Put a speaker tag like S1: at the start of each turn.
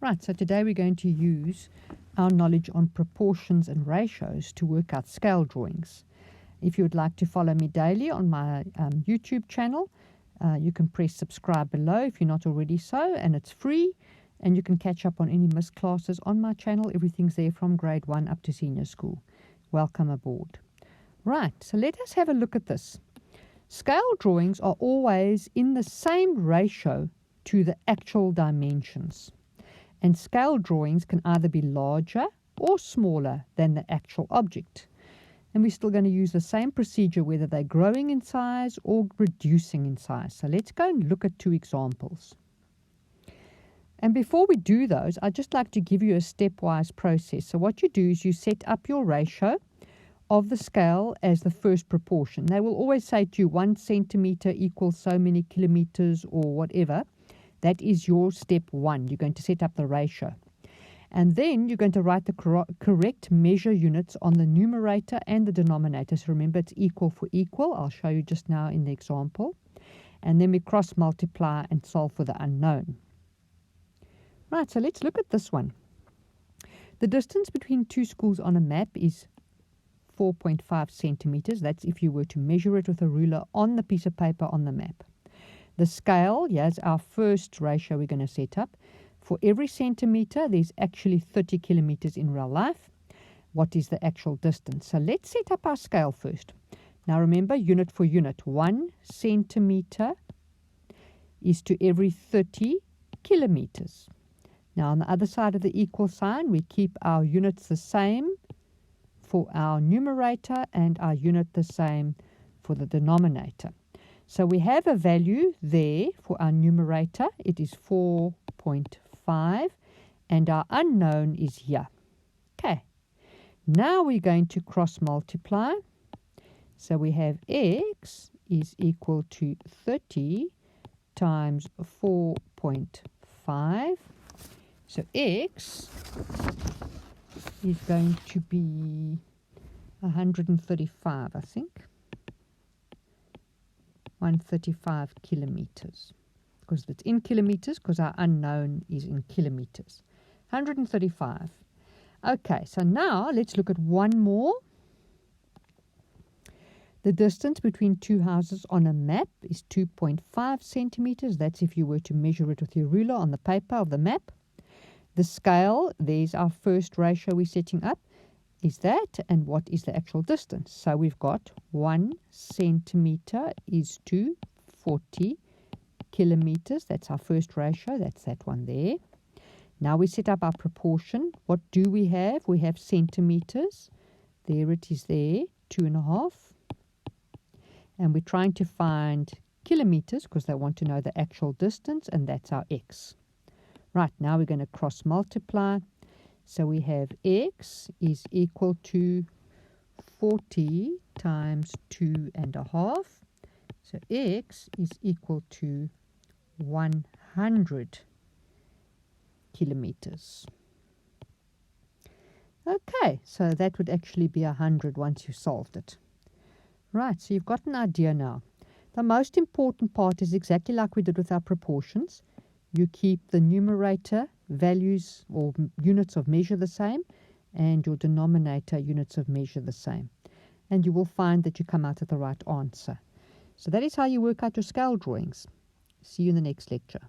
S1: Right, so today we're going to use our knowledge on proportions and ratios to work out scale drawings. If you would like to follow me daily on my YouTube channel, you can press subscribe below if you're not already so, and it's free, and you can catch up on any missed classes on my channel. Everything's there from grade 1 up to senior school. Welcome aboard. Right, so let us have a look at this. Scale drawings are always in the same ratio to the actual dimensions. And scale drawings can either be larger or smaller than the actual object. And we're still going to use the same procedure whether they're growing in size or reducing in size. So let's go and look at two examples. And before we do those, I'd just like to give you a stepwise process. So what you do is you set up your ratio of the scale as the first proportion. They will always say to you 1 centimeter equals so many kilometers or whatever. That is your step 1. You're going to set up the ratio. And then you're going to write the correct measure units on the numerator and the denominator. So remember, it's equal for equal. I'll show you just now in the example. And then we cross multiply and solve for the unknown. Right, so let's look at this one. The distance between two schools on a map is 4.5 centimeters. That's if you were to measure it with a ruler on the piece of paper on the map. The scale, here's our first ratio we're going to set up. For every centimeter, there's actually 30 kilometers in real life. What is the actual distance? So let's set up our scale first. Now remember, unit for unit. 1 centimeter is to every 30 kilometers. Now on the other side of the equal sign, we keep our units the same for our numerator and our unit the same for the denominator. So we have a value there for our numerator. It is 4.5, and our unknown is here. Okay. Now we're going to cross multiply. So we have x is equal to 30 times 4.5. So x is going to be 135, I think. 135 kilometers, because it's in kilometers, because our unknown is in kilometers. 135. Okay, so now let's look at one more. The distance between two houses on a map is 2.5 centimeters. That's if you were to measure it with your ruler on the paper of the map. The scale, there's our first ratio we're setting up, is that, and what is the actual distance? So we've got 1 centimeter is to 40 kilometers. That's our first ratio. That's that one there. Now we set up our proportion. What do we have? We have centimeters. There it is there, 2.5. And we're trying to find kilometers because they want to know the actual distance, and that's our x. Right, now we're going to cross multiply. So we have x is equal to 40 times 2.5. So x is equal to 100 kilometers. Okay, so that would actually be 100 once you solved it. Right, so you've got an idea now. The most important part is exactly like we did with our proportions. You keep the numerator values or units of measure the same, and your denominator units of measure the same. And you will find that you come out at the right answer. So that is how you work out your scale drawings. See you in the next lecture.